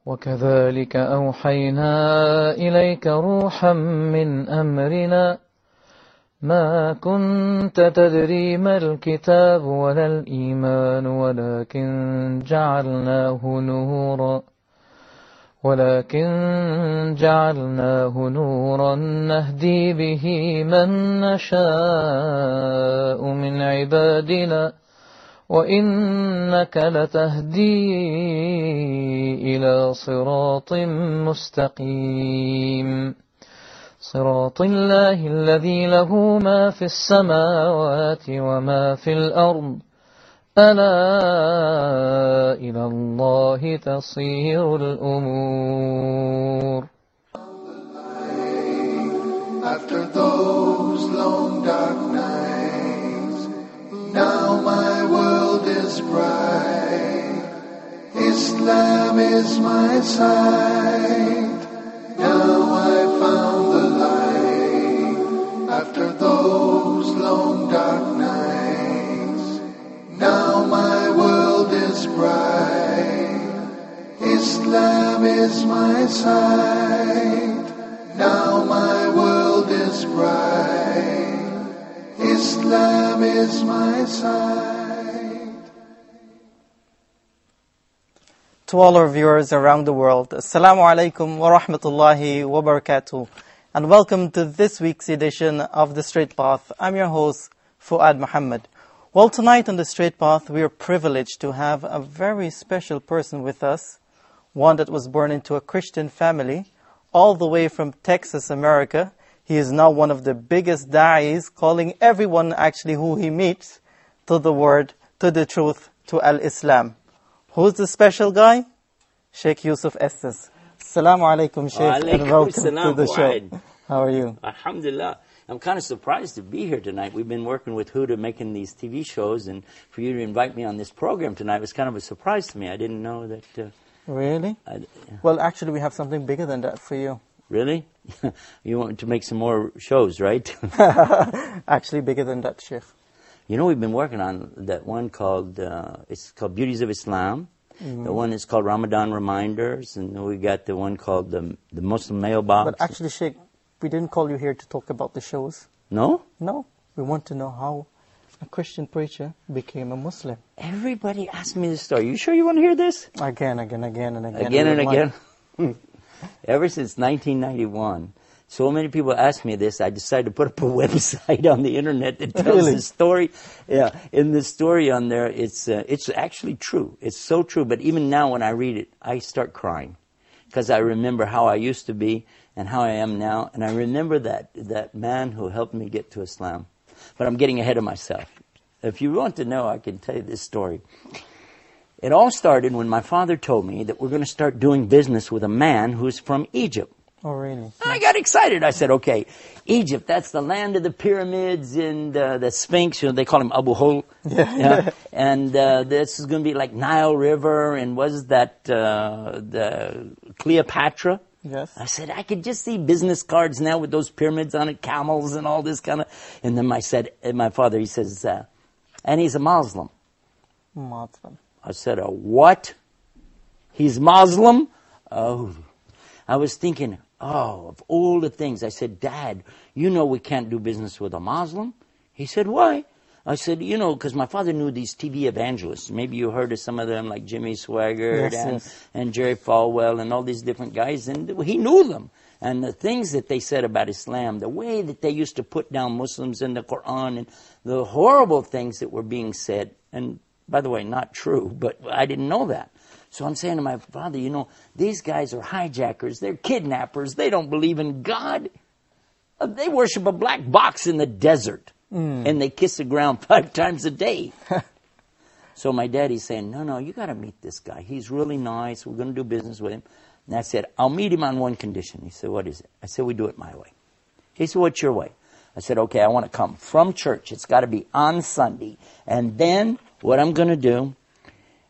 وكذلك أوحينا إليك روحا من أمرنا ما كنت تدري ما الكتاب ولا الإيمان ولكن جعلناه نورا نهدي به من نشاء من عبادنا وإنك لتهدي إلى صراط مستقيم صراط الله الذي له ما في السماوات وما في الأرض ألا إلى الله تصير الأمور. After those long dark nights, now my world is bright. Islam is my sight. Now I found the light. After those long dark nights, now my world is bright. Islam is my sight. Now my world is bright. Islam is my sight. To all our viewers around the world, Assalamu alaikum wa rahmatullahi wa barakatuh, and welcome to this week's edition of The Straight Path. I'm your host, Fuad Muhammad. Well, tonight on The Straight Path, we are privileged to have a very special person with us, one that was born into a Christian family, all the way from Texas, America. He is now one of the biggest da'is, calling everyone actually who he meets to the word, to the truth, to Al-Islam. Who's the special guy? Sheikh Joseph Estes. Assalamu alaikum, Sheikh, and welcome to the show. How are you? Alhamdulillah. I'm kind of surprised to be here tonight. We've been working with Huda making these TV shows, and for you to invite me on this program tonight was kind of a surprise to me. I didn't know that... Really? Well, actually, we have something bigger than that for you. Really? You want to make some more shows, right? Actually, bigger than that, Sheikh. You know, we've been working on that one called, it's called Beauties of Islam. Mm-hmm. The one is called Ramadan Reminders, and we got the one called the Muslim Mailbox. But actually, Sheikh, we didn't call you here to talk about the shows. No? No. We want to know how a Christian preacher became a Muslim. Everybody asks me this story. You sure you want to hear this? Again. Ever since 1991, so many people ask me this, I decided to put up a website on the internet that tells the story. Yeah, in the story on there, it's actually true. It's so true. But even now when I read it, I start crying. Because I remember how I used to be and how I am now. And I remember that man who helped me get to Islam. But I'm getting ahead of myself. If you want to know, I can tell you this story. It all started when my father told me that we're going to start doing business with a man who's from Egypt. Oh, really? I got excited. I said, okay, Egypt, that's the land of the pyramids and the Sphinx. You know, they call him Abu Hol. Yeah. And this is going to be like Nile River, and was that the Cleopatra? Yes. I said, I could just see business cards now with those pyramids on it, camels and all this kind of... And then my father, he says, and he's a Muslim. Muslim. I said, a what? He's Muslim? Oh. I was thinking, of all the things. I said, Dad, you know we can't do business with a Muslim? He said, why? I said, because my father knew these TV evangelists. Maybe you heard of some of them, like Jimmy Swaggart and Jerry Falwell and all these different guys. And he knew them. And the things that they said about Islam, the way that they used to put down Muslims in the Quran, and the horrible things that were being said. And by the way, not true, but I didn't know that. So I'm saying to my father, these guys are hijackers. They're kidnappers. They don't believe in God. They worship a black box in the desert. And they kiss the ground 5 times a day. So my daddy's saying, no, you got to meet this guy. He's really nice. We're going to do business with him. And I said, I'll meet him on one condition. He said, what is it? I said, we do it my way. He said, what's your way? I said, okay, I want to come from church. It's got to be on Sunday. And then what I'm going to do,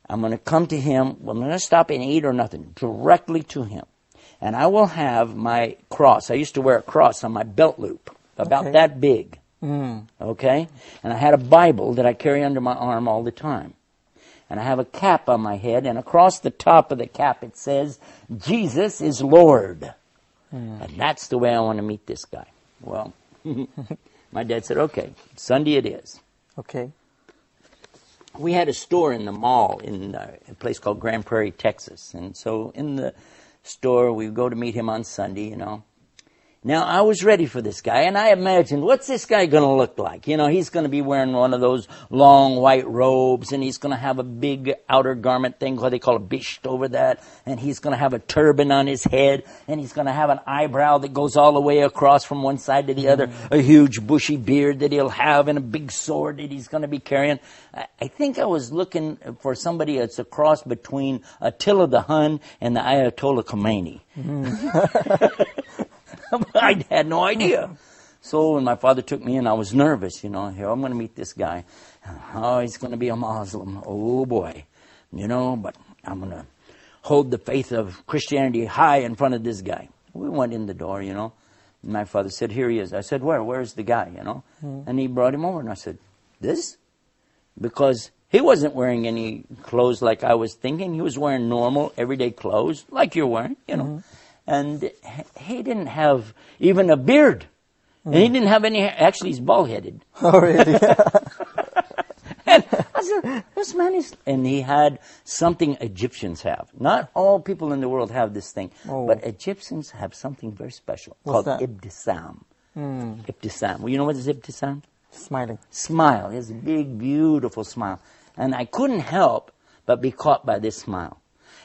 I'm going to come to him. I'm going to stop and eat or nothing, directly to him. And I will have my cross. I used to wear a cross on my belt loop, about that big. Okay? And I had a Bible that I carry under my arm all the time. and I have a cap on my head, and across the top of the cap it says, Jesus is Lord. And that's the way I want to meet this guy. Well, my dad said, okay, Sunday it is. Okay. We had a store in the mall in a place called Grand Prairie, Texas. And so in the store, we go to meet him on Sunday, Now, I was ready for this guy, and I imagined, what's this guy going to look like? He's going to be wearing one of those long white robes, and he's going to have a big outer garment thing, what they call a bisht over that, and he's going to have a turban on his head, and he's going to have an eyebrow that goes all the way across from one side to the other, a huge bushy beard that he'll have, and a big sword that he's going to be carrying. I think I was looking for somebody that's a cross between Attila the Hun and the Ayatollah Khomeini. I had no idea. So when my father took me in, I was nervous, Here, I'm going to meet this guy. Oh, he's going to be a Muslim. Oh, boy. But I'm going to hold the faith of Christianity high in front of this guy. We went in the door, And my father said, here he is. I said, where's the guy, And he brought him over, and I said, this? Because he wasn't wearing any clothes like I was thinking. He was wearing normal, everyday clothes, like you're wearing, And he didn't have even a beard. And he didn't have any hair. Actually, he's bald-headed. Oh, really? And I said, this man is... And he had something Egyptians have. Not all people in the world have this thing. Oh. But Egyptians have something very special called ibtisam. Ibtisam. Well, you know what is ibtisam? Smiling. Smile. He has a big, beautiful smile. And I couldn't help but be caught by this smile.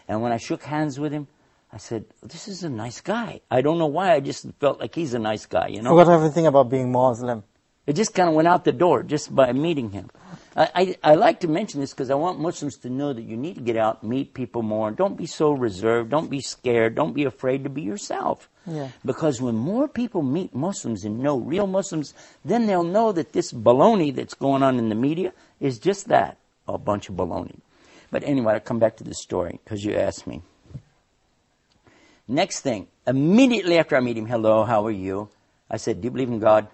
And when I shook hands with him, I said, this is a nice guy. I don't know why, I just felt like he's a nice guy, Forgot everything about being Muslim. It just kind of went out the door just by meeting him. I like to mention this because I want Muslims to know that you need to get out, meet people more. Don't be so reserved. Don't be scared. Don't be afraid to be yourself. Yeah. Because when more people meet Muslims and know real Muslims, then they'll know that this baloney that's going on in the media is just that, a bunch of baloney. But anyway, I'll come back to the story because you asked me. Next thing, immediately after I meet him, hello, how are you? I said, do you believe in God?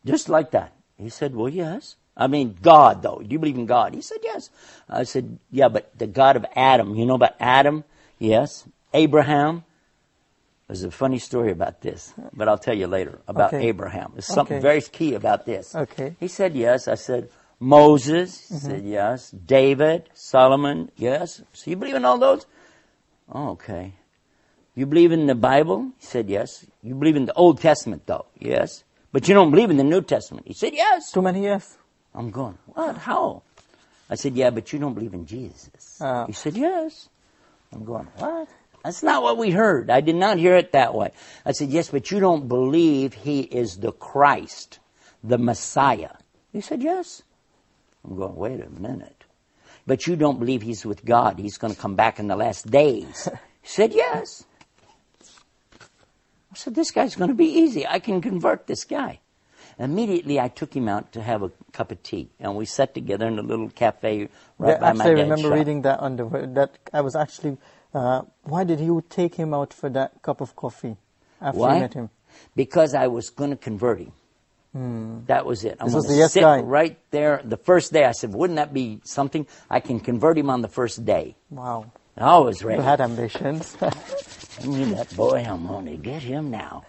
Just like that. He said, well, yes. I mean, God, though. Do you believe in God? He said, yes. I said, yeah, but the God of Adam. You know about Adam? Yes. Abraham. There's a funny story about this, but I'll tell you later about Abraham. There's something very key about this. Okay. He said, yes. I said, Moses. He said, yes. David, Solomon, yes. So you believe in all those? Oh, okay. You believe in the Bible? He said, yes. You believe in the Old Testament, though? Yes. But you don't believe in the New Testament? He said, yes. Too many yes. I'm going, what? How? I said, yeah, but you don't believe in Jesus. He said, yes. I'm going, what? That's not what we heard. I did not hear it that way. I said, yes, but you don't believe he is the Christ, the Messiah. He said, yes. I'm going, wait a minute. But you don't believe he's with God. He's going to come back in the last days. He said, yes. I said, this guy's going to be easy. I can convert this guy. Immediately, I took him out to have a cup of tea. And we sat together in a little cafe right by my dad's shop. I remember reading that that I was actually, why did you take him out for that cup of coffee after you met him? Because I was going to convert him. That was it. I'm going to sit right there. The first day, I said, wouldn't that be something? I can convert him on the first day. Wow. I was ready. You had ambitions. That boy, I'm going to get him now.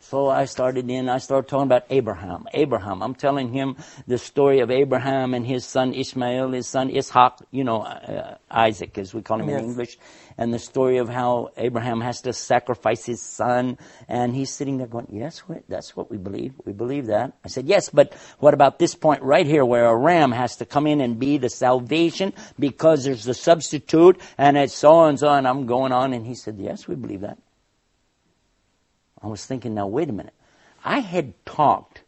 So I started talking about Abraham. I'm telling him the story of Abraham and his son Ishmael, his son Ishaq, Isaac, as we call him in English, and the story of how Abraham has to sacrifice his son. And he's sitting there going, yes, that's what we believe. We believe that. I said, yes, but what about this point right here where a ram has to come in and be the salvation because there's the substitute and it's so and so, and I'm going on. And he said, yes, we believe that. I was thinking, now, wait a minute. I had talked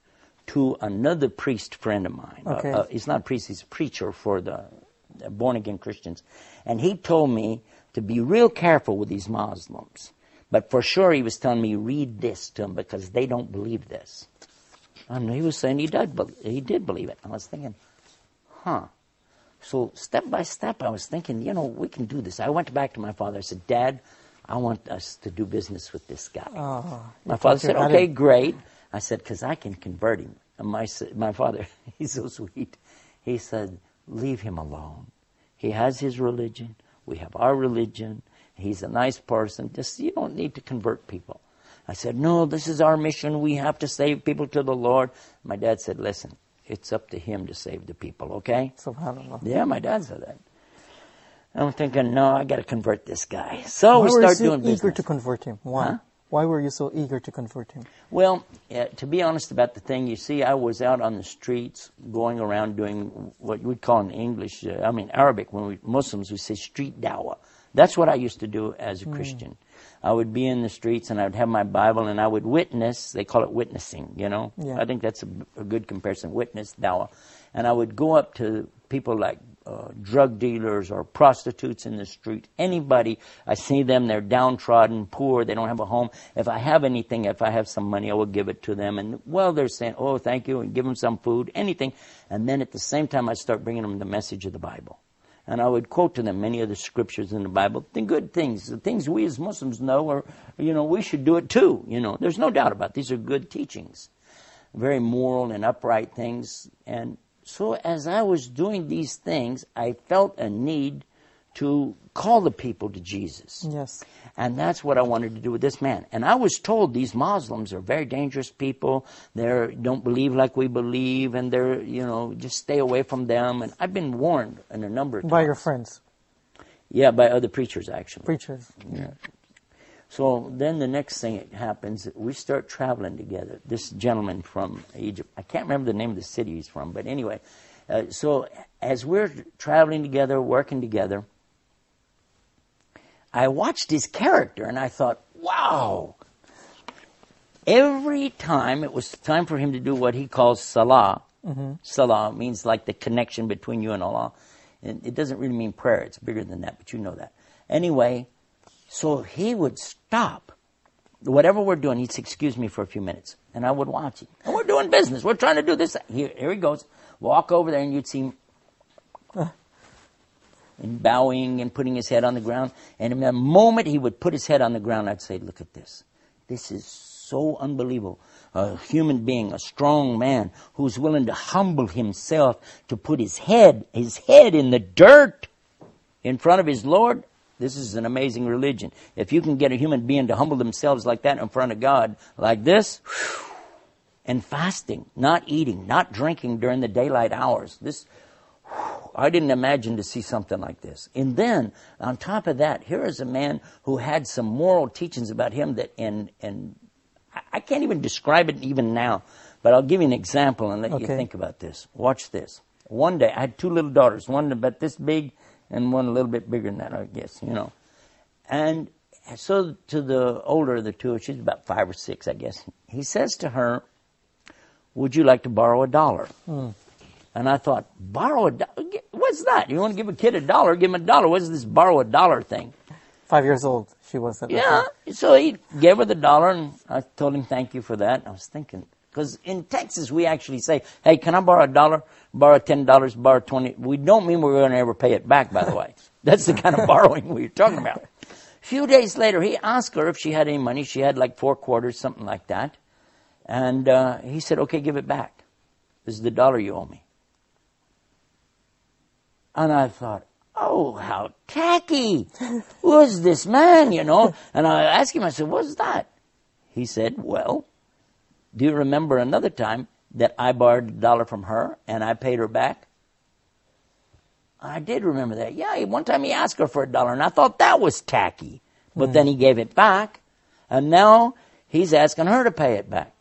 to another priest friend of mine. He's not a priest, he's a preacher for the born-again Christians. And he told me to be real careful with these Muslims. But for sure, he was telling me, read this to them because they don't believe this. And he was saying he did believe it. I was thinking, So step by step, I was thinking, we can do this. I went back to my father. I said, Dad, I want us to do business with this guy. My father said, okay, great. I said, because I can convert him. And my father, he's so sweet. He said, leave him alone. He has his religion. We have our religion. He's a nice person. Just, you don't need to convert people. I said, no, this is our mission. We have to save people to the Lord. My dad said, listen, it's up to him to save the people, okay? SubhanAllah. Yeah, my dad said that. I'm thinking, no, I got to convert this guy. So we start doing business. Why were you so eager to convert him? Why? Huh? Why were you so eager to convert him? Well, to be honest about the thing, you see, I was out on the streets going around doing what we'd call in English, Arabic, when we Muslims, we say street dawah. That's what I used to do as a Christian. I would be in the streets and I would have my Bible and I would witness. They call it witnessing, you know. Yeah. I think that's a good comparison, witness, dawah. And I would go up to people like drug dealers or prostitutes in the street. Anybody, I see them, they're downtrodden, poor, they don't have a home. If I have anything, if I have some money, I will give it to them. And, well, they're saying, oh, thank you, and give them some food, anything. And then at the same time, I start bringing them the message of the Bible. And I would quote to them many of the scriptures in the Bible, the good things, the things we as Muslims know, or, we should do it too. There's no doubt about it. These are good teachings, very moral and upright things. And so as I was doing these things, I felt a need to call the people to Jesus. Yes. And that's what I wanted to do with this man. And I was told these Muslims are very dangerous people. They don't believe like we believe, and they're, just stay away from them. And I've been warned in a number of times. By your friends? Yeah, by other preachers, actually. Preachers. Yeah. So then the next thing that happens, we start traveling together. This gentleman from Egypt, I can't remember the name of the city he's from, but anyway. So as we're traveling together, working together, I watched his character and I thought, wow. Every time it was time for him to do what he calls salah. Mm-hmm. Salah means like the connection between you and Allah. And it doesn't really mean prayer. It's bigger than that, but you know that. Anyway, so he would stop. Whatever we're doing, he'd say, excuse me for a few minutes. And I would watch him. And we're doing business. We're trying to do this. Here he goes. Walk over there and you'd see him and bowing and putting his head on the ground. And in the moment he would put his head on the ground, I'd say, look at this. This is so unbelievable. A human being, a strong man, who's willing to humble himself to put his head in the dirt in front of his Lord. This is an amazing religion. If you can get a human being to humble themselves like that in front of God, like this, and fasting, not eating, not drinking during the daylight hours, I didn't imagine to see something like this. And then, on top of that, here is a man who had some moral teachings about him that, and I can't even describe it even now, but I'll give you an example and let you think about this. Watch this. One day, I had two little daughters, one about this big and one a little bit bigger than that, I guess, And so to the older of the two, she's about 5 or 6, I guess, he says to her, would you like to borrow $1? And I thought, borrow $1? What's that? You want to give a kid $1? Give him $1. What's this borrow $1 thing? 5 years old, she was at that time. So he gave her the $1, and I told him thank you for that. I was thinking, because in Texas we actually say, hey, can I borrow $1? Borrow $10, borrow 20. We don't mean we're going to ever pay it back, by the way. That's the kind of borrowing we're talking about. A few days later, he asked her if she had any money. She had like 4 quarters, something like that. And he said, okay, give it back. This is the $1 you owe me. And I thought, oh, how tacky. Who's this man, And I asked him, I said, what's that? He said, well, do you remember another time that I borrowed $1 from her and I paid her back? I did remember that. Yeah, one time he asked her for $1 and I thought that was tacky. But then he gave it back and now he's asking her to pay it back.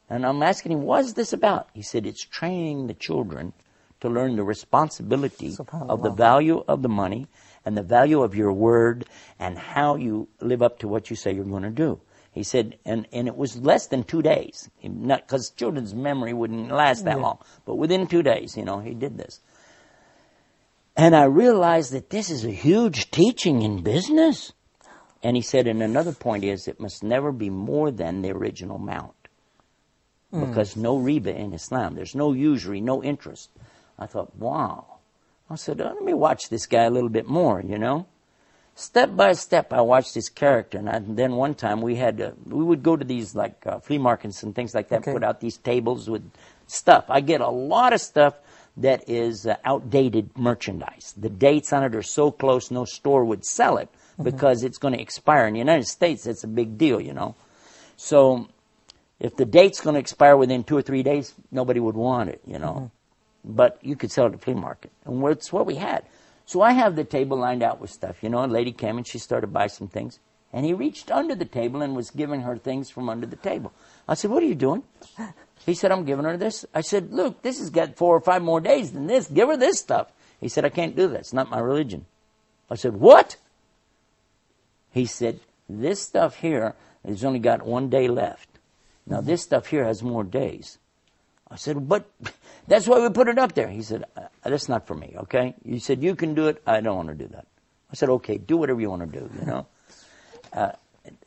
And I'm asking him, what's this about? He said, it's training the children to learn the responsibility of the value of the money and the value of your word and how you live up to what you say you're going to do. He said, and it was less than 2 days, not because children's memory wouldn't last that long, but within 2 days, he did this. And I realized that this is a huge teaching in business. And he said, and another point is, it must never be more than the original amount. Because no riba in Islam, there's no usury, no interest. I thought, wow. I said, let me watch this guy a little bit more, Step by step, I watched his character. And then one time we would go to these flea markets and things like that, put out these tables with stuff. I get a lot of stuff that is outdated merchandise. The dates on it are so close, no store would sell it because it's going to expire. In the United States, it's a big deal, you know. So if the date's going to expire within 2 or 3 days, nobody would want it, you know. But you could sell it at the flea market. And it's what we had. So I have the table lined out with stuff. You know, a lady came and she started to buy some things. And he reached under the table and was giving her things from under the table. I said, what are you doing? He said, I'm giving her this. I said, look, this has got 4 or 5 more days than this. Give her this stuff. He said, I can't do that. It's not my religion. I said, what? He said, this stuff here has only got 1 day left. Now, this stuff here has more days. I said, but that's why we put it up there. He said, that's not for me, okay? You said, you can do it. I don't want to do that. I said, okay, do whatever you want to do, you know.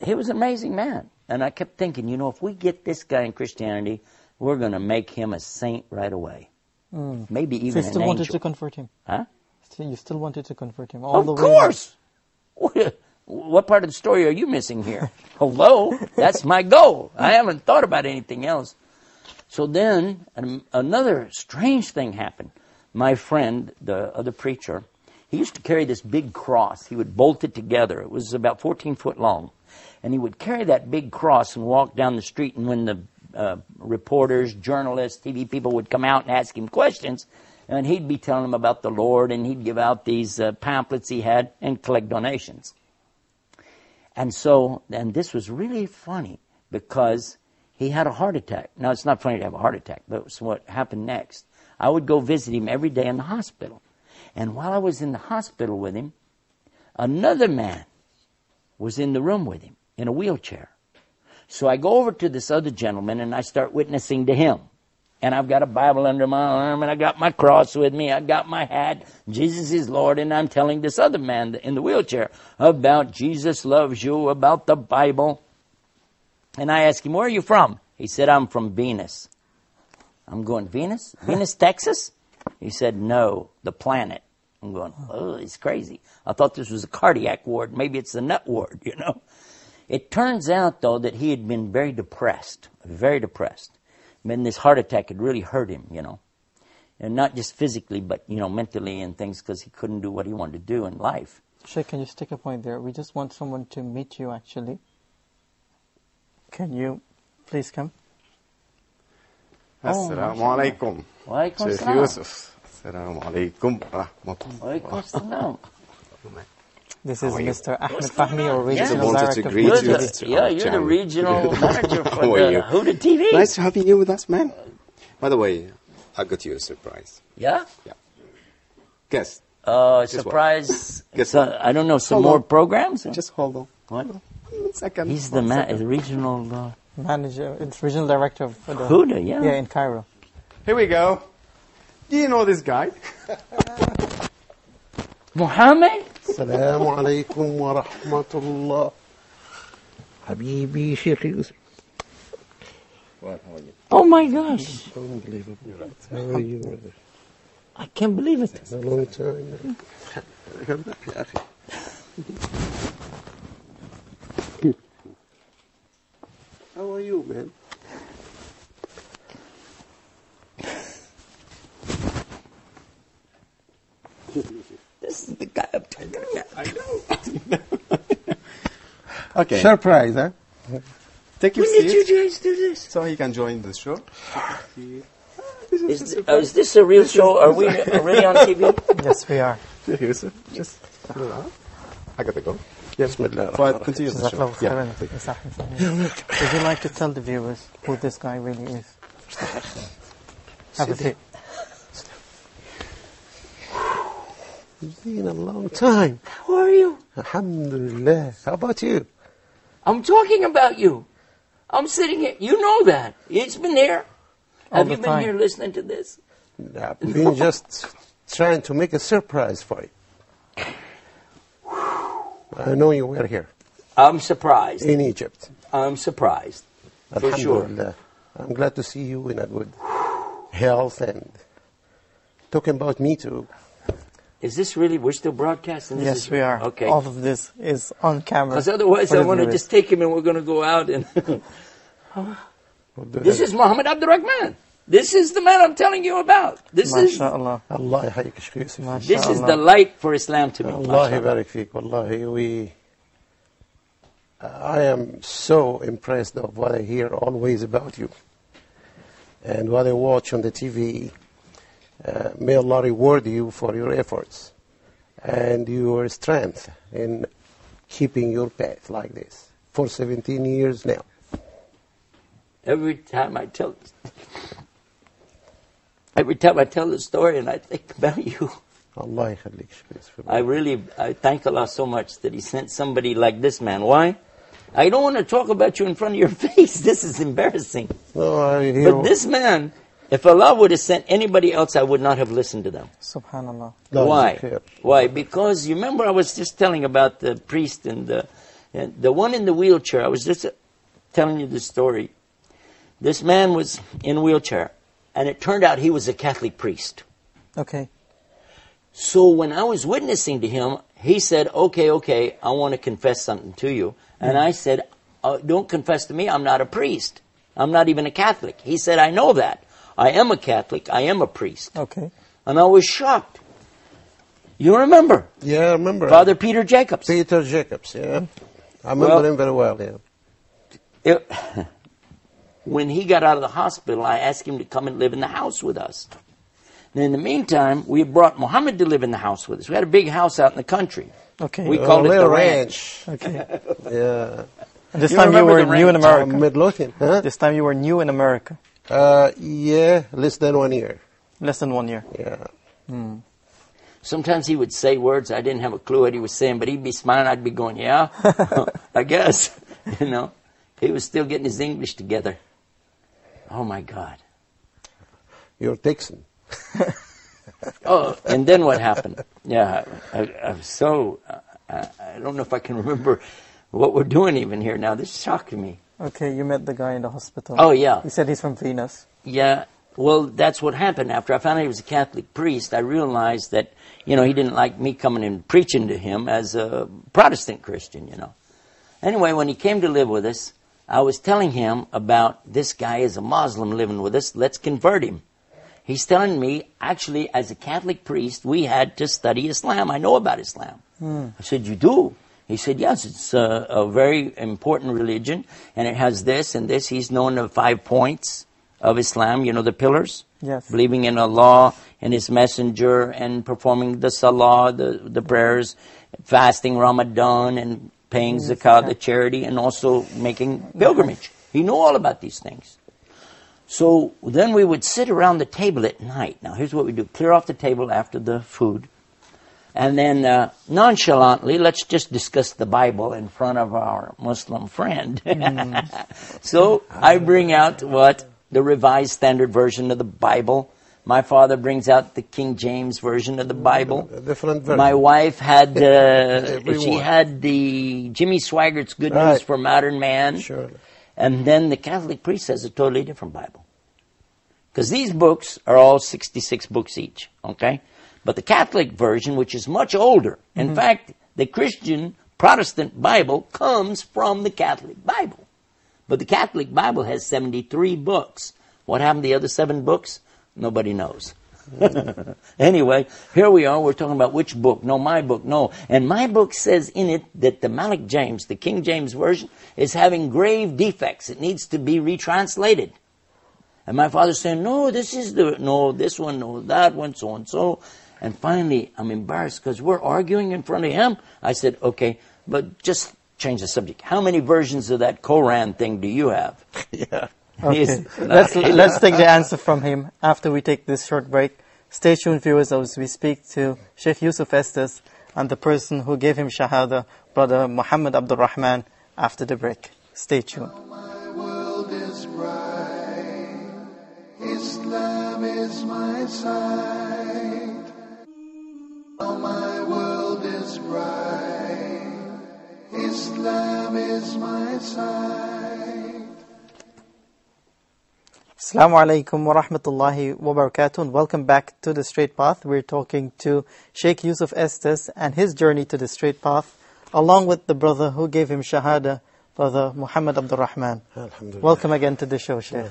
He was an amazing man. And I kept thinking, you know, if we get this guy in Christianity, we're going to make him a saint right away. Maybe even So you still an wanted angel. to convert him? Huh? So you still wanted to convert him? Of course! What part of the story are you missing here? Hello? That's my goal. I haven't thought about anything else. So then, another strange thing happened. My friend, the other preacher, he used to carry this big cross. He would bolt it together. It was about 14 foot long. And he would carry that big cross and walk down the street. And when the reporters, journalists, TV people would come out and ask him questions, and he'd be telling them about the Lord, and he'd give out these pamphlets he had and collect donations. And so, and this was really funny because he had a heart attack. Now, it's not funny to have a heart attack, but it's what happened next. I would go visit him every day in the hospital. And while I was in the hospital with him, another man was in the room with him in a wheelchair. So I go over to this other gentleman and I start witnessing to him. And I've got a Bible under my arm and I got my cross with me. I got my hat. Jesus is Lord. And I'm telling this other man in the wheelchair about Jesus loves you, about the Bible. And I ask him, where are you from? He said, I'm from Venus. I'm going, Venus? Venus, Texas? He said, no, the planet. I'm going, oh, it's crazy. I thought this was a cardiac ward. Maybe it's the nut ward, you know. It turns out, though, that he had been very depressed. And this heart attack had really hurt him, you know. And not just physically, but, you know, mentally and things because he couldn't do what he wanted to do in life. Sheikh, can you stick a point there? We just want someone to meet you, actually. Can you please come? Assalamu alaikum. Wa alaikum Sheikh assalam. Yusuf. Assalamu alaikum wa rahmatullah. Wa alaikum assalam. This is Mr. Ahmed Fahmi, or Yeah. regional Wanted director. to greet for you. the- It's You're the channel. regional manager for How are you? Huda TV. Nice having you with us, man. By the way, I got you a surprise. Yeah? Guess. Surprise. Guess I don't know, some Hold more on. programs? Just hold on. What? 1 second. He's the regional Manager, it's regional director of the Huda, yeah. Yeah, in Cairo. Here we go. Do you know this guy? Mohammed? السلام عليكم ورحمة الله حبيبي شيخ يوسف. What? How are you? Oh my gosh. Unbelievable. How are you, brother? I can't believe it. It's a long time. يا أخي. How are you, man? This is the guy I'm talking about. I know. Okay. Surprise, huh? Take your When did you seat guys do this? so he can join the show. Is this a real show? Are we really on TV? Yes, we are. Sheikh Yusuf, just relax. I gotta go. بسم الله الرحمن But الرحيم. continue the جزاك show. الله Yeah. خيرا. Mr. Ahmed Fahmi. Would you like to tell the viewers who this guy really is? Have a seat. It's been a long time. How are you? Alhamdulillah. How about you? I'm talking about you. I'm sitting here. You know that. It's been here. All Have the you been time. here listening to this? I've been just trying to make a surprise for you. I know you were here I'm surprised. in Egypt. I'm surprised. For sure. Alhamdulillah. I'm glad to see you in a good health and talking about me too. Is this really, we're still broadcasting? This Yes, is- we are. Okay. All of this is on camera. Because otherwise for I the want to viewers. just take him and we're going to go out and... This is Muhammad Abdul Rahman. This is the man I'm telling you about. This is MashaAllah. Allah يحييك Sheikh Yusuf. this is the light for Islam to me. Allah MashaAllah. يبارك فيك. Wallahi, I am so impressed of what I hear always about you and what I watch on the TV. May Allah reward you for your efforts and your strength in keeping your path like this for 17 years now. Every time I tell the story and I think about you, Allah يخليك Sheikh Yusuf. I thank Allah so much that He sent somebody like this man. Why? I don't want to talk about you in front of your face. This is embarrassing. No, I hear. But this man, if Allah would have sent anybody else, I would not have listened to them. Subhanallah. Why? Why? Because you remember I was just telling about the priest and the one in the wheelchair. I was just telling you the story. This man was in a wheelchair, and it turned out he was a Catholic priest. Okay. So when I was witnessing to him, he said, okay, I want to confess something to you. And I said, don't confess to me, I'm not a priest. I'm not even a Catholic. He said, I know that. I am a Catholic, I am a priest. Okay. And I was shocked. You remember? Yeah, I remember. Father Peter Jacobs. Peter Jacobs, yeah. I remember him very well, yeah. When he got out of the hospital, I asked him to come and live in the house with us. And in the meantime, we had brought Muhammad to live in the house with us. We had a big house out in the country. Okay. We called it the ranch. Okay. Yeah. And this You time you remember were the new in ranch? America. Midlothian, huh? This time you were new in America. Yeah, less than 1 year. Less than 1 year. Yeah. Sometimes he would say words, I didn't have a clue what he was saying, but he'd be smiling, I'd be going, yeah, I guess. You know, he was still getting his English together. Oh my God. You're Texan. Oh, and then what happened? Yeah, I'm so, I don't know if I can remember what we're doing even here now. This is shocking me. Okay, you met the guy in the hospital. Oh, yeah. He said he's from Venus. Yeah, well, that's what happened. After I found out he was a Catholic priest, I realized that, you know, he didn't like me coming and preaching to him as a Protestant Christian, you know. Anyway, when he came to live with us, I was telling him about this guy is a Muslim living with us. Let's convert him. He's telling me, actually, as a Catholic priest, we had to study Islam. I know about Islam. I said, you do? He said, yes, it's a very important religion, and it has this and this. He's known the 5 points of Islam, you know, the pillars. Yes. Believing in Allah and His Messenger and performing the salah, the prayers, fasting Ramadan and paying zakah, the charity, and also making pilgrimage. He knew all about these things. So then we would sit around the table at night. Now here's what we do. Clear off the table after the food. And then nonchalantly, let's just discuss the Bible in front of our Muslim friend. So I bring out the Revised Standard Version of the Bible. My father brings out the King James Version of the Bible. A different version. My wife had, she Everyone. had the Jimmy Swaggart's Good News for Modern Man. Sure. And then the Catholic priest has a totally different Bible. Because these books are all 66 books each, okay? But the Catholic version, which is much older, in fact, the Christian Protestant Bible comes from the Catholic Bible. But the Catholic Bible has 73 books. What happened to the other 7 books? Nobody knows. Anyway, here we are. We're talking about which book. No, my book. No. And my book says in it that the Malik James, the King James Version, is having grave defects. It needs to be retranslated. And my father's saying, no, this one, no, that one, so and so. And finally, I'm embarrassed because we're arguing in front of him. I said, okay, but just change the subject. How many versions of that Koran thing do you have? Yeah. Okay. Let's take the answer from him after we take this short break. Stay tuned, viewers, as we speak to Sheikh Joseph Estes and the person who gave him Shahada, Brother Muhammad Abdul Rahman, after the break. Stay tuned. My world is bright. Islam is my sight. Oh, my world is bright. Islam is my sight. Assalamu alaikum wa rahmatullahi wa barakatuh, and welcome back to The Straight Path. We're talking to Sheikh Joseph Estes and his journey to the straight path, along with the brother who gave him Shahada, Brother Muhammad Abdul Rahman. Alhamdulillah. Welcome again to the show, Sheikh.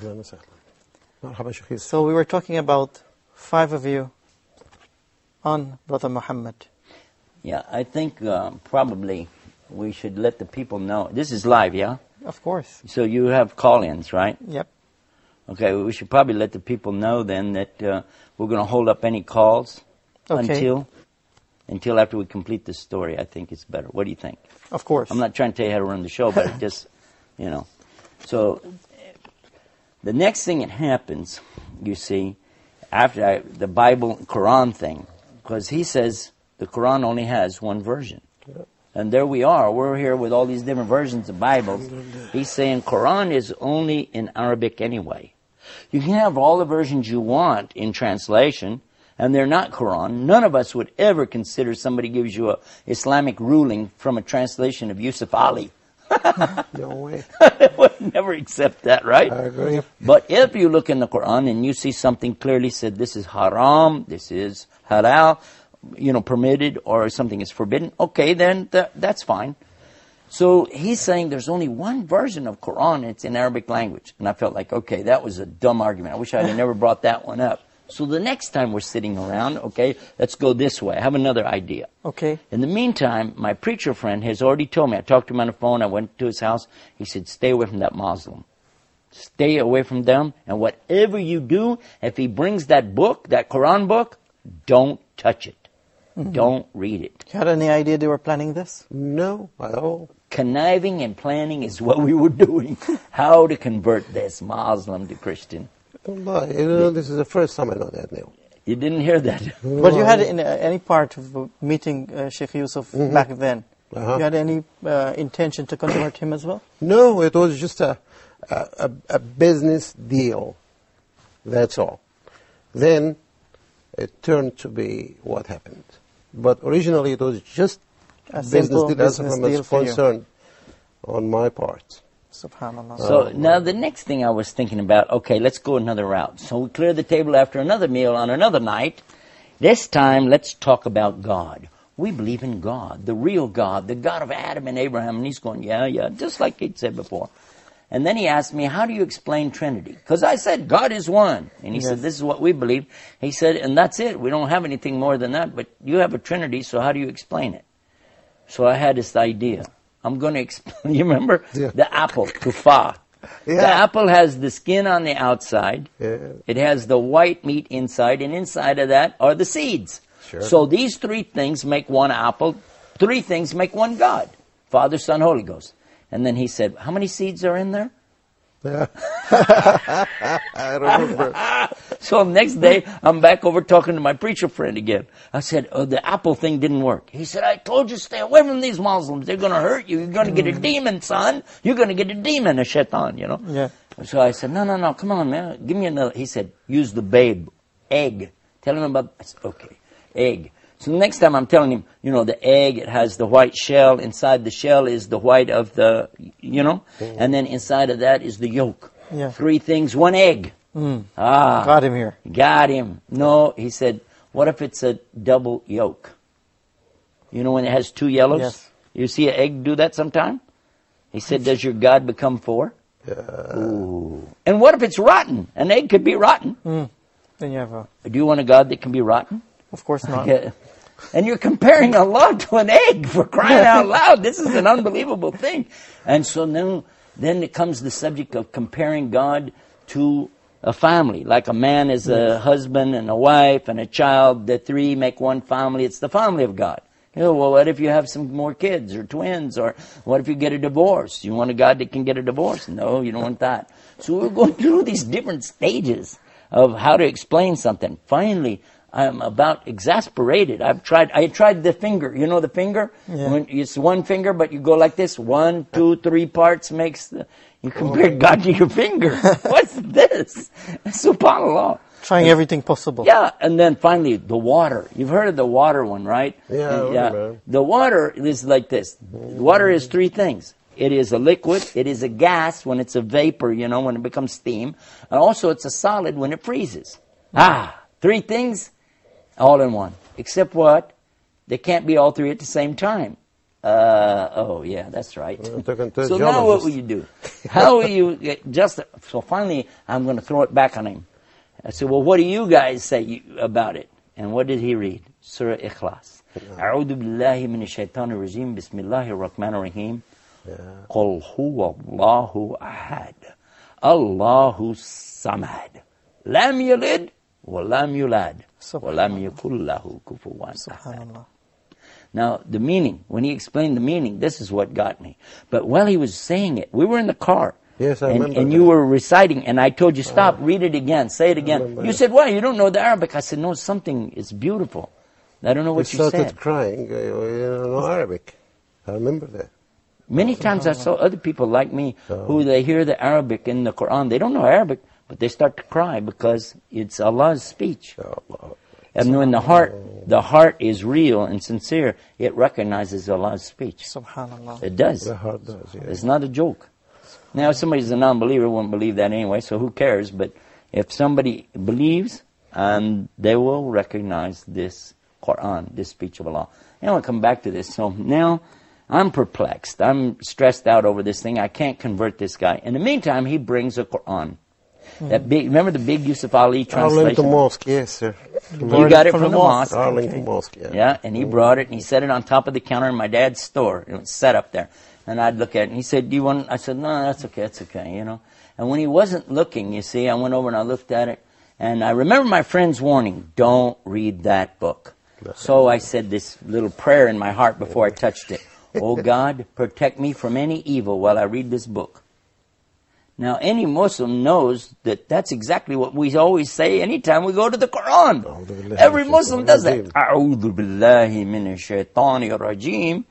مرحبا شيخ يوسف. So we were talking about 5 of you on Brother Muhammad. Yeah, I think probably we should let the people know. This is live, yeah? Of course. So you have call-ins, right? Yep. Okay, well, we should probably let the people know then that we're going to hold up any calls Okay. until after we complete this story. I think it's better. What do you think? Of course. I'm not trying to tell you how to run the show, but it just, you know. So the next thing that happens, you see, after the Bible, Quran thing, because he says the Quran only has one version. And there we are. We're here with all these different versions of Bibles. He's saying Quran is only in Arabic anyway. You can have all the versions you want in translation, and they're not Quran. None of us would ever consider somebody gives you a Islamic ruling from a translation of Yusuf Ali. No way. Would never accept that, right? I agree. But if you look in the Quran and you see something clearly said, this is haram, this is halal, permitted, or something is forbidden, okay, then that's fine. So he's saying there's only one version of Quran, it's in Arabic language. And I felt like, okay, that was a dumb argument. I wish I had never brought that one up. So the next time we're sitting around, okay, let's go this way. I have another idea. Okay. In the meantime, my preacher friend has already told me, I talked to him on the phone, I went to his house, he said, stay away from that Muslim. Stay away from them, and whatever you do, if he brings that book, that Quran book, don't touch it. Mm-hmm. Don't read it. You had any idea they were planning this? No, at all. Conniving and planning is what we were doing. How to convert this Muslim to Christian. This is the first time I know that now. You didn't hear that? But you had in any part of meeting Sheikh Yusuf back then, you had any intention to convert him as well? No, it was just a business deal. That's all. Then it turned to be what happened. But originally it was just A business simple deal as business far as deal for you. concerned on my part. Subhanallah. So now the next thing I was thinking about, okay, let's go another route. So we clear the table after another meal on another night. This time, let's talk about God. We believe in God, the real God, the God of Adam and Abraham. And he's going, yeah, just like he'd said before. And then he asked me, how do you explain Trinity? Because I said, God is one. And he said, this is what we believe. He said, and that's it. We don't have anything more than that. But you have a Trinity, so how do you explain it? So I had this idea. I'm going to explain. You remember the apple, tufa? Yeah. The apple has the skin on the outside. Yeah. It has the white meat inside, and inside of that are the seeds. Sure. So these 3 things make one apple. 3 things make one God. Father, Son, Holy Ghost. And then he said, how many seeds are in there? I remember. So next day, I'm back over talking to my preacher friend again. I said, the apple thing didn't work. He said, I told you stay away from these Muslims. They're going to hurt you. You're going to get a demon, son. You're going to get a demon, a shaitan, Yeah. So I said, no, come on, man. Give me another. He said, use the babe, egg. Tell him about, I said, okay, egg. So the next time I'm telling him, the egg, it has the white shell. Inside the shell is the white of the, and then inside of that is the yolk. Yeah. 3 things, 1 egg. Got him here. Got him. No, he said, what if it's a double yolk? When it has 2 yellows? Yes. You see an egg do that sometime? He said, does your God become 4? Ooh. And what if it's rotten? An egg could be rotten. Then you have Do you want a God that can be rotten? of course not. Yeah. And you're comparing Allah to an egg, for crying out loud. This is an unbelievable thing. And so then it comes the subject of comparing God to a family. Like a man is a husband and a wife and a child. The 3 make one family. It's the family of God. Well, what if you have some more kids or twins? Or what if you get a divorce? You want a God that can get a divorce? No, you don't want that. So we're going through these different stages of how to explain something. Finally, I'm about exasperated. I tried the finger. You know the finger? Yeah. When it's 1 finger, but you go like this. 1, 2, 3 parts makes you compare God to your finger. What's this? SubhanAllah. Trying everything possible. Yeah, and then finally, the water. You've heard of the water one, right? Yeah, I remember. The water is like this. Water is 3 things. It is a liquid, it is a gas when it's a vapor, when it becomes steam, and also it's a solid when it freezes. 3 things, all in one. Except what? They can't be all 3 at the same time. Oh, yeah, that's right. talking to a So now what geologist. will you do? How will you so finally I'm going to throw it back on him. I said, well, what do you guys say about it? And what did he read? Surah Ikhlas. أعوذ بالله من الشيطان الرجيم بسم الله الرحمن الرحيم قل هو الله أحد الله الصمد لم يلد ولم يولد ولم يكن له كفوا أحد. Now, the meaning, when he explained the meaning, this is what got me. But while he was saying it, we were in the car. Yes, I remember And that. you were reciting, and I told you, stop, read it again, say it again. You said, why? You don't know the Arabic. I said, no, it's beautiful. I don't know what you started said. crying, no Arabic. I remember that. Many times I saw other people like me who they hear the Arabic in the Quran. They don't know Arabic, but they start to cry because it's Allah's speech. And when the heart is real and sincere, it recognizes Allah's speech. Subhanallah. It does. The heart does, yeah. It's not a joke. Now, if somebody's a non-believer, won't believe that anyway, so who cares? But if somebody believes, they will recognize this Quran, this speech of Allah. And I'll come back to this. So now, I'm perplexed. I'm stressed out over this thing. I can't convert this guy. In the meantime, he brings a Quran. That big, remember the big Yusuf Ali translation? Arlington Mosque, yes, sir. You got it from the mosque. Arlington Mosque, yeah. Yeah, and he brought it, and he set it on top of the counter in my dad's store. It was set up there. And I'd look at it, and he said, do you want, I said, no, that's okay, you know. And when he wasn't looking, you see, I went over and I looked at it, and I remember my friend's warning, don't read that book. So I said this little prayer in my heart before I touched it. Oh God, protect me from any evil while I read this book. Now, any Muslim knows that that's exactly what we always say anytime we go to the Quran. Every Muslim does that. A'udhu billahi minash shaitani rajim.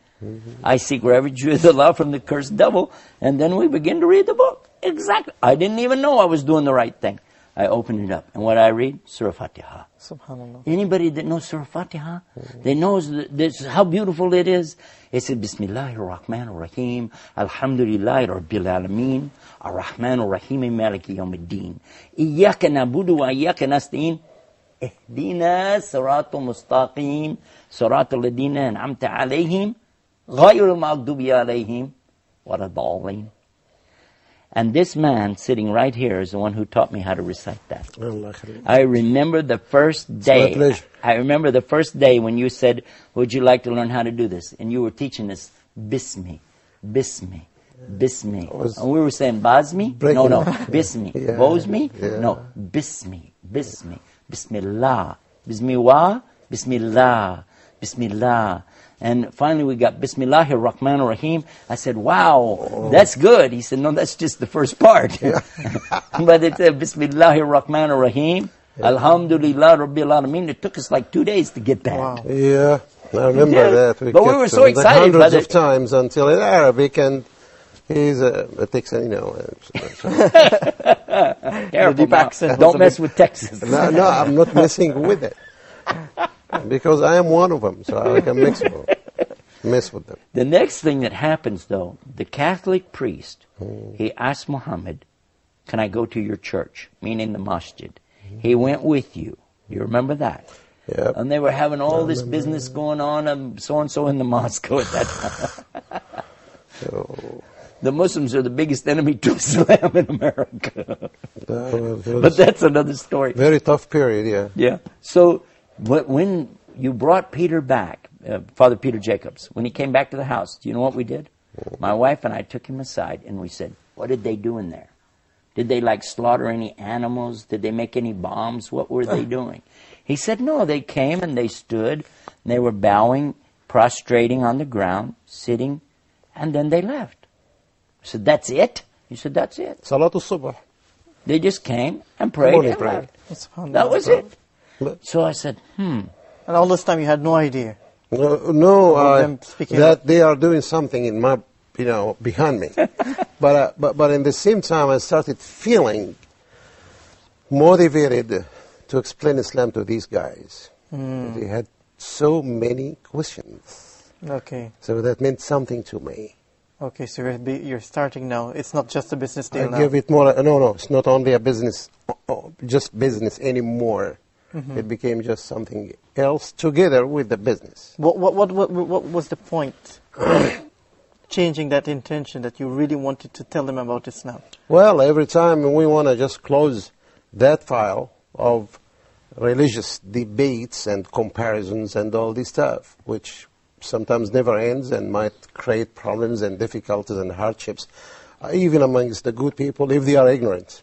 I seek refuge with Allah from the cursed devil. And then we begin to read the book. Exactly. I didn't even know I was doing the right thing. I opened it up. And what I read? Surah Fatiha. Subhanallah. Anybody that knows Surah Fatiha, they knows this, how beautiful it is. It says, Bismillahir Rahmanir Rahim, Alhamdulillahi Rabbil Alameen, Ar-Rahmanir Rahim, Maliki Yawmiddin. Iyaka nabudu wa iyaka nasta'in. Ihdina siratal mustaqim, siratal ladina an'amta alayhim, ghayril maghdubi alayhim, waladallin. And this man sitting right here is the one who taught me how to recite that. I remember the first day. I remember the first day when you said, would you like to learn how to do this? And you were teaching us Bismi, Bismi, Bismi. And we were saying Basmi? No, Bismi. Bosmi? No, Bismi, Bismi, Bismillah, Bismiwa, Bismillah, Bismillah. And finally we got Bismillahir Rahmanir Rahim. I said, wow, that's good. He said, no, that's just the first part. But it said Bismillahir Rahmanir Rahim. Alhamdulillah Rabbil Alameen. It took us like 2 days to get that. Wow. Yeah, I remember that. But we were so excited by hundreds of times until in Arabic, and he's a Texan, you know. Careful now. Don't mess with Texas. No, I'm not messing with it. Because I am one of them, so I can mess with them. The next thing that happens, though, the Catholic priest, he asked Muhammad, can I go to your church? Meaning the masjid. He went with you. You remember that? Yep. And they were having all this business going on, and so-and-so in the mosque at that time. The Muslims are the biggest enemy to Islam in America. But that's another story. Very tough period, yeah. Yeah. So when you brought Peter back, Father Peter Jacobs, when he came back to the house, do you know what we did? My wife and I took him aside and we said, what did they do in there? Did they slaughter any animals? Did they make any bombs? What were they doing? He said, no, they came and they stood and they were bowing, prostrating on the ground, sitting, and then they left. I said, that's it? He said, that's it. Salatul Subh. They just came and prayed and left. That was it. So I said, And all this time you had no idea. That they are doing something in my, behind me. but in the same time, I started feeling motivated to explain Islam to these guys. They had so many questions. Okay. So that meant something to me. Okay, so you're starting now. It's not just a business deal now. I give it more. No, it's not only a business, just business anymore. It became just something else together with the business. What was the point? Changing that intention that you really wanted to tell them about Islam? Well, every time we want to just close that file of religious debates and comparisons and all this stuff, which sometimes never ends and might create problems and difficulties and hardships, even amongst the good people if they are ignorant.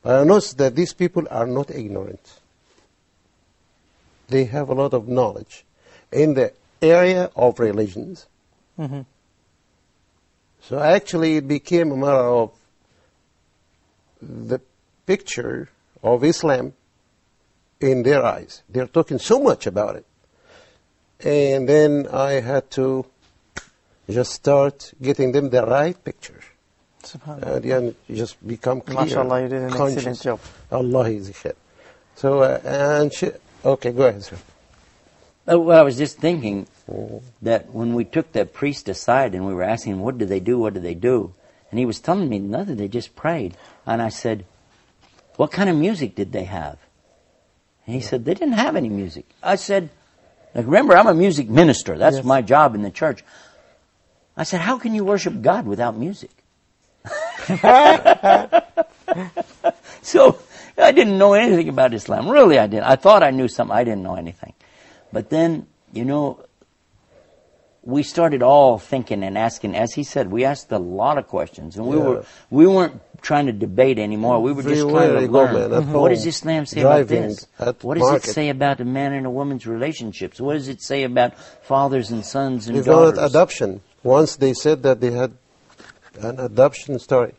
But I notice that these people are not ignorant. They have a lot of knowledge in the area of religions. Mm-hmm. So actually it became a matter of the picture of Islam in their eyes. They're talking so much about it. And then I had to just start getting them the right picture. SubhanAllah. And you just become clear. MashaAllah, you did an conscious. excellent job. Allah is khair. So, okay, go ahead, sir. Well, I was just thinking that when we took that priest aside and we were asking him, what did they do, and he was telling me nothing, they just prayed. And I said, what kind of music did they have? And he said, they didn't have any music. I said, like, remember, I'm a music minister. That's my job in the church. I said, how can you worship God without music? So I didn't know anything about Islam. Really, I didn't. I thought I knew something. I didn't know anything. But then, we started all thinking and asking. As he said, we asked a lot of questions, and we weren't trying to debate anymore. We were just trying to learn. What does Islam say about this? What does it say about a man and a woman's relationships? What does it say about fathers and sons and daughters? Even adoption. Once they said that they had an adoption story.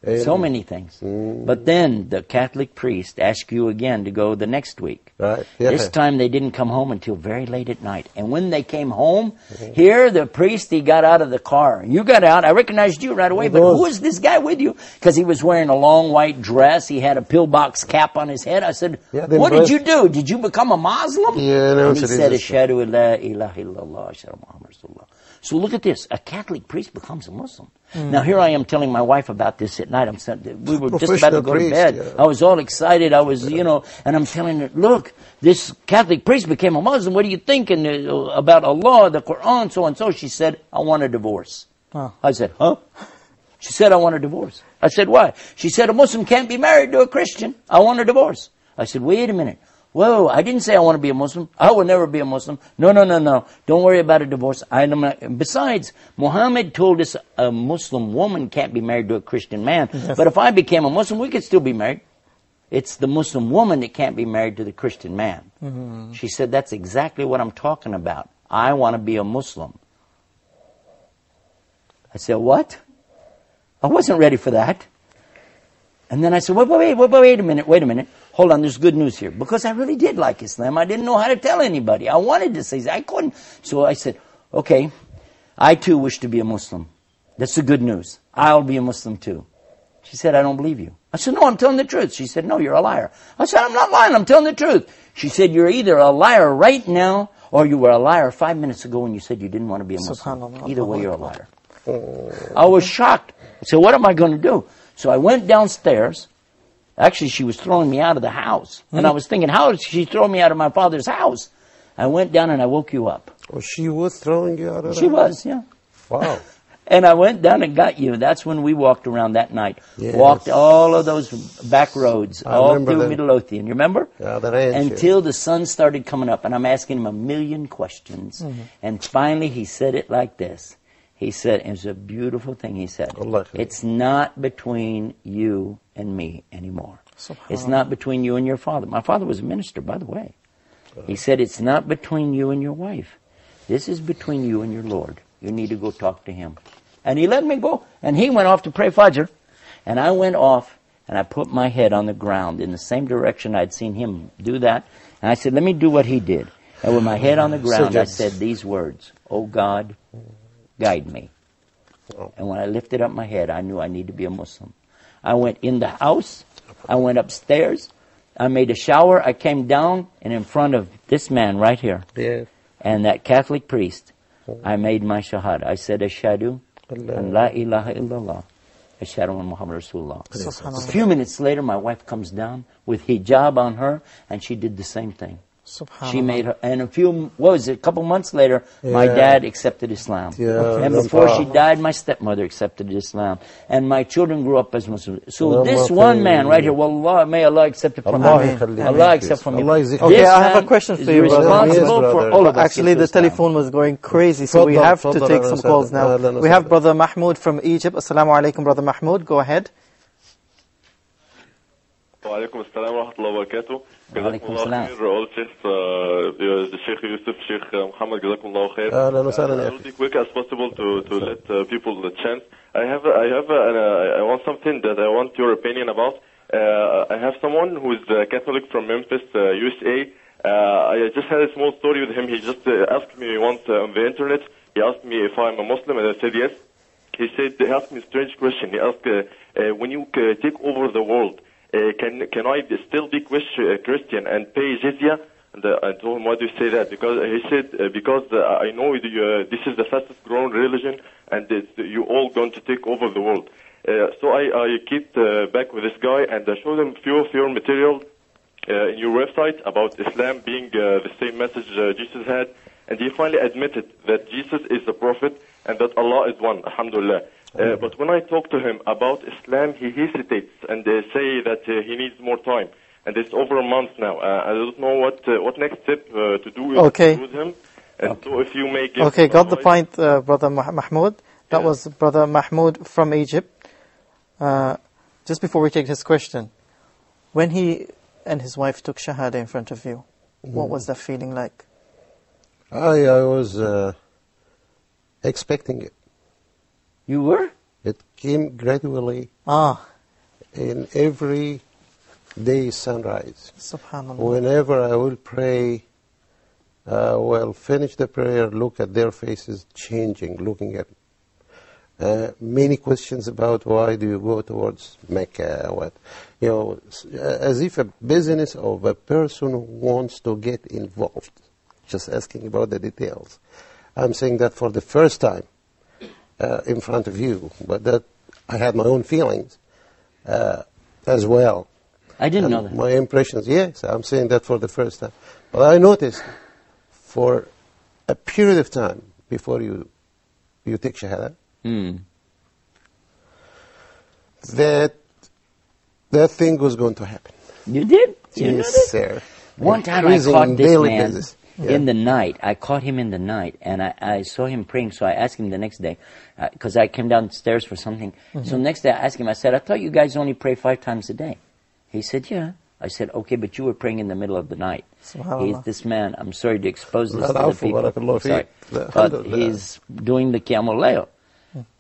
So many things. But then the Catholic priest asked you again to go the next week. Right. Yeah. This time they didn't come home until very late at night. And when they came home, here the priest, he got out of the car. You got out. I recognized you right away. But who is this guy with you? Because he was wearing a long white dress. He had a pillbox cap on his head. I said, what did you do? Did you become a Muslim? And he said, Ashhadu an la ilaha illallah, Ashhadu Muhammad Rasulullah. So look at this. A Catholic priest becomes a Muslim. Now here I am telling my wife about this at night. We were just about to go to bed. Yeah. I was all excited. I was, and I'm telling her, look, this Catholic priest became a Muslim. What are you thinking about Allah, the Quran, so and so? She said, I want a divorce. I said, huh? She said, I want a divorce. I said, why? She said, a Muslim can't be married to a Christian. I want a divorce. I said, wait a minute. Whoa, I didn't say I want to be a Muslim. I will never be a Muslim. No. Don't worry about a divorce. Besides, Muhammad told us a Muslim woman can't be married to a Christian man. Yes. But if I became a Muslim, we could still be married. It's the Muslim woman that can't be married to the Christian man. Mm-hmm. She said, that's exactly what I'm talking about. I want to be a Muslim. I said, what? I wasn't ready for that. And then I said, wait a minute. Hold on, there's good news here. Because I really did like Islam. I didn't know how to tell anybody. I wanted to say, I couldn't. So I said, okay, I too wish to be a Muslim. That's the good news. I'll be a Muslim too. She said, I don't believe you. I said, no, I'm telling the truth. She said, no, you're a liar. I said, I'm not lying, I'm telling the truth. She said, you're either a liar right now, or you were a liar 5 minutes ago when you said you didn't want to be a Muslim. Either way, you're a liar. I was shocked. I said, what am I going to do? So I went downstairs. Actually, she was throwing me out of the house. And I was thinking, how did she throw me out of my father's house? I went down and I woke you up. Oh, she was throwing you out of the house? She was, yeah. Wow. And I went down and got you. That's when we walked around that night. Yes. Walked all of those back roads, all through Midlothian. You remember? Yeah, the ranch. Until the sun started coming up. And I'm asking him a million questions. Mm-hmm. And finally he said it like this. He said, it was a beautiful thing he said. It's not between you and me anymore. It's not between you and your father. My father was a minister, by the way. He said, it's not between you and your wife. This is between you and your Lord. You need to go talk to him. And he let me go. And he went off to pray Fajr. And I went off and I put my head on the ground in the same direction I'd seen him do that. And I said, let me do what he did. And with my head on the ground, I said these words, oh God, guide me. And when I lifted up my head, I knew I needed to be a Muslim. I went in the house. I went upstairs. I made a shower. I came down, and in front of this man right here, and that Catholic priest, I made my shahada. I said, Ashhadu an la ilaha illallah Ashhadu anna Muhammad Rasulullah. Subhanallah. A few minutes later, my wife comes down with hijab on her, and she did the same thing. Subhanallah. She made her, and a couple months later, my dad accepted Islam. Yeah, And before she died, my stepmother accepted Islam. And my children grew up as Muslims. So this one man right here, wallah, may Allah accept it from him. Allah accept from him. Okay, I have a question for you, brother. Responsible for all of us. Actually, the telephone was going crazy, so we have to take some calls now. We have Brother Mahmoud from Egypt. Assalamu alaikum, Brother Mahmoud. Go ahead. وعليكم السلام ورحمة الله وبركاته. وعليكم السلام. All Sheikh Yusuf, Sheikh Muhammad, جزاكم الله خير. أهلا وسهلا يا I'll be quick as possible to let people the chance. I want something that I want your opinion about. I have someone who is Catholic from Memphis, USA. I just had a small story with him. He just asked me once on the internet. He asked me if I'm a Muslim, and I said yes. He asked me a strange question. He asked, when you take over the world, can I still be Christian and pay jizya? And I told him, why do you say that? Because he said, because I know this is the fastest growing religion, and you're all going to take over the world. So I kept back with this guy, and I showed him few of your material in your website about Islam being the same message Jesus had, and he finally admitted that Jesus is the prophet and that Allah is one, alhamdulillah. But when I talk to him about Islam, he hesitates and say that he needs more time. And it's over a month now. I don't know what next step to do with him. And so if you may give... Okay, got the point, Brother Mahmoud. That was Brother Mahmoud from Egypt. Just before we take his question, when he and his wife took Shahada in front of you, what was that feeling like? I was expecting it. You were? It came gradually in every day sunrise. Subhanallah. Whenever I will pray, finish the prayer, look at their faces changing, looking at many questions about why do you go towards Mecca, as if a business of a person who wants to get involved, just asking about the details. I'm saying that for the first time in front of you, but that I had my own feelings as well. I didn't know that. My impressions, yes, I'm saying that for the first time. But I noticed for a period of time before you take Shahada, that thing was going to happen. You did? Yes, sir. One time I caught this man in the night. I caught him in the night, and I saw him praying, so I asked him the next day, because I came downstairs for something. So next day I asked him, I said, I thought you guys only pray 5 times a day. He said, yeah. I said, okay, but you were praying in the middle of the night. This man, I'm sorry to expose this to the people. Sorry. But he's doing the Qiyamul Layl.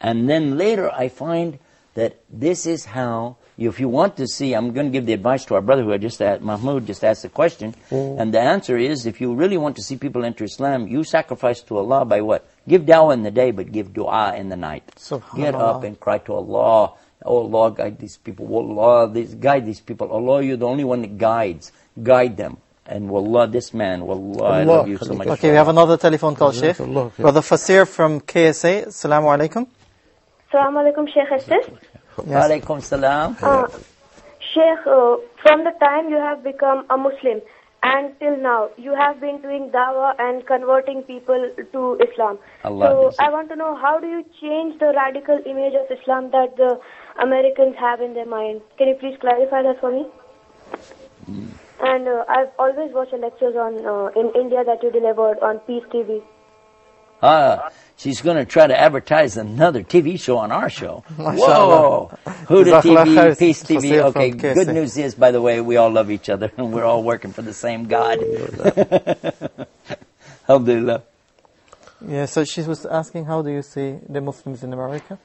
And then later I find that this is how, if you want to see, I'm going to give the advice to our brother who I just asked, Mahmoud just asked the question, and the answer is, if you really want to see people enter Islam, you sacrifice to Allah by what? Give dawah in the day, but give dua in the night. Get up and cry to Allah. Oh Allah, guide these people. Allah, guide these people. Allah, you're the only one that guides. Guide them. And wallah, this man, wallah, I love you so much. Okay, we have another telephone call, Sheikh. Brother Fasir from KSA. Assalamu alaikum. Assalamu alaikum, Sheikh Estes. Wa alaikum salam. Sheikh, from the time you have become a Muslim and till now, you have been doing dawah and converting people to Islam. So I want to know, how do you change the radical image of Islam that the Americans have in their mind? Can you please clarify that for me? And I've always watched the lectures in India that you delivered on Peace TV. She's going to try to advertise another TV show on our show. Whoa! Huda TV, Peace TV. Okay, good news is, by the way, we all love each other and we're all working for the same God. Alhamdulillah. Yeah, so she was asking, how do you see the Muslims in America?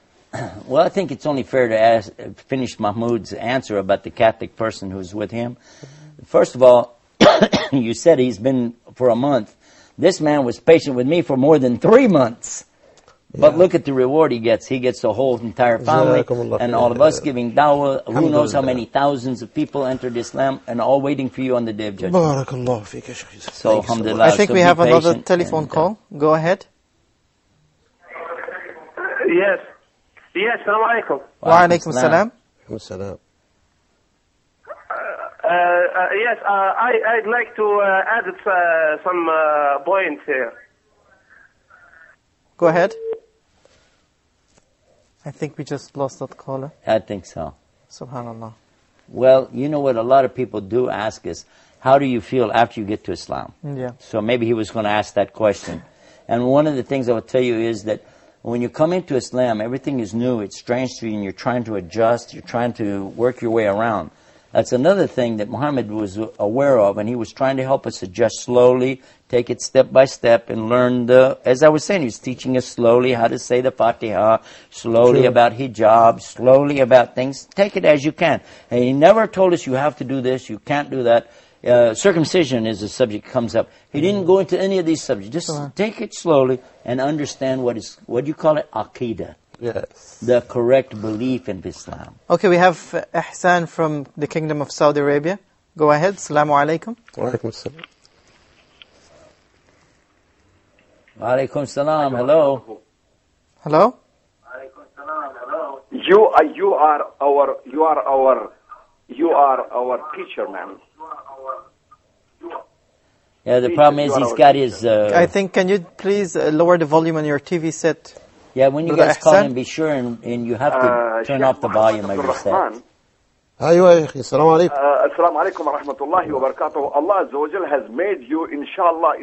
Well, I think it's only fair to finish Mahmoud's answer about the Catholic person who's with him. First of all, you said he's been for a month. This man was patient with me for more than 3 months. But look at the reward he gets. He gets the whole entire family and all of us giving dawah. Who knows how many thousands of people entered Islam and all waiting for you on the Day of Judgment. So, alhamdulillah. I think we have another telephone call. Go ahead. Yes. Yes, Assalamu alaikum. Wa alaikum salam. Yes, I'd like to add some points here. Go ahead. I think we just lost that caller. I think so. Subhanallah. Well, you know what a lot of people do ask is, how do you feel after you get to Islam? Yeah. So maybe he was going to ask that question. And one of the things I will tell you is that when you come into Islam, everything is new, it's strange to you, and you're trying to adjust, you're trying to work your way around. That's another thing that Muhammad was aware of, and he was trying to help us adjust slowly, take it step by step, and learn as I was saying, he was teaching us slowly how to say the Fatiha, slowly about hijab, slowly about things. Take it as you can. And he never told us you have to do this, you can't do that. Circumcision is a subject that comes up. He didn't go into any of these subjects. Just take it slowly and understand what do you call it? Aqidah. Yes. The correct belief in Islam. Okay, we have Ihsan from the Kingdom of Saudi Arabia. Go ahead. Assalamu alaikum. Wa alaikum salam. Wa alaikum salam. Hello. Hello? You are our teacher, man. Yeah, the problem is he's got his... I think, can you please lower the volume on your TV set? Yeah, when you guys call in, be sure and you have to turn off the volume of your set. أيوة يا أخي السلام عليكم. السلام عليكم ورحمة الله وبركاته. Allah Azza wa Jal has made you, inshallah,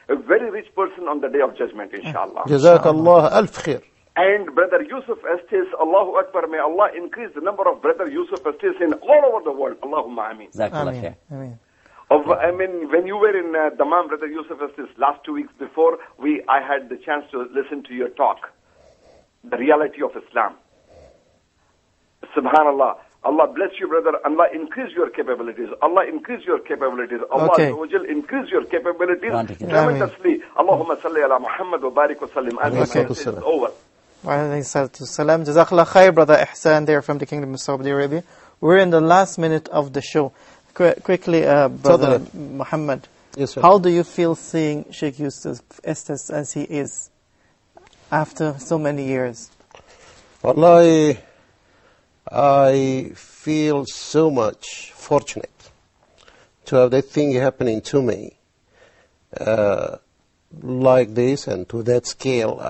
a very rich person on the day of judgment, inshallah. جزاك الله ألف خير. And Brother Joseph Estes, Allahu Akbar, may Allah increase the number of Brother Joseph Estes in all over the world. Allahumma ameen. Ameen. I mean, when you were in Dammam, Brother Joseph Estes, last 2 weeks before, I had the chance to listen to your talk, the reality of Islam. Subhanallah. Allah bless you, brother. Allah increase your capabilities. Allah increase your capabilities. Allah increase your capabilities tremendously. Allahumma salli ala Muhammad wa barik wa sallim. It's over. Wa alayhi salatu salam. Jazakallah khair, Brother Ihsan there from the Kingdom of Saudi Arabia. We're in the last minute of the show. Quickly, Brother Muhammad, yes, sir. How do you feel seeing Sheikh Joseph Estes as he is after so many years? Wallahi, I feel so much fortunate to have that thing happening to me like this and to that scale.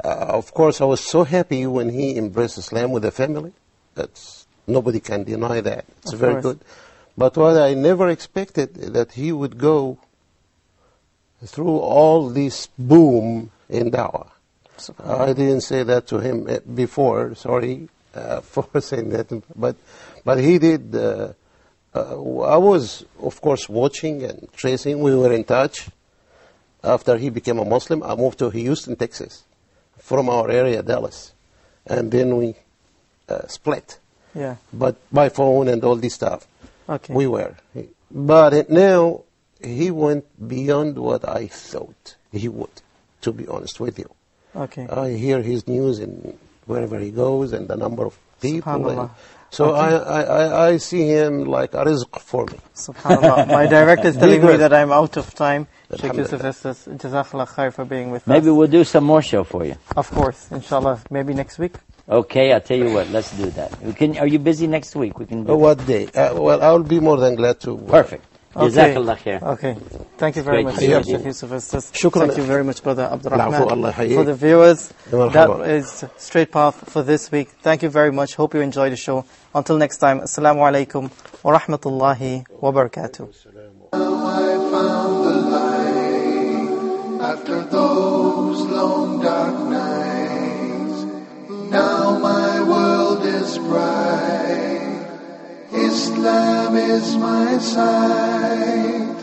Of course, I was so happy when he embraced Islam with the family. Nobody can deny that. It's very good. But what I never expected that he would go through all this boom in da'wah. I didn't say that to him before. Sorry for saying that. But he did. I was, of course, watching and tracing. We were in touch. After he became a Muslim, I moved to Houston, Texas, from our area, Dallas. And then we split. Yeah. But by phone and all this stuff. Okay. We were. But now he went beyond what I thought he would, to be honest with you. Okay. I hear his news in wherever he goes and the number of people. And so I see him like a rizq for me. SubhanAllah. My director is telling me that I'm out of time. Sheikh Joseph Estes, Jazakallah khair for being with us. Maybe we'll do some more show for you. Of course, inshallah. Maybe next week. Okay, I'll tell you what, let's do that. Are you busy next week? We can do what day? Well, I'll be more than glad to. Perfect. Jazakallah khair. Okay. Thank you very much, Sheikh Yusuf Estes. Shukran. Thank you very much, Brother Abdurrahman. For the viewers, that is Straight Path for this week. Thank you very much. Hope you enjoyed the show. Until next time, Assalamu alaikum wa rahmatullahi wa barakatuh. I found the light after those long dark nights. Now my world is bright. Islam is my sight.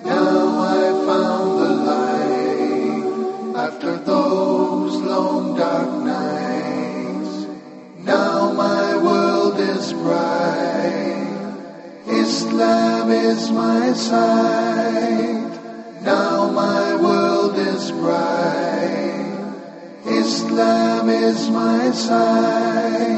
Now I found the light after those long dark nights. Now my world is bright. Islam is my sight. Now my world is bright. Islam is my sight.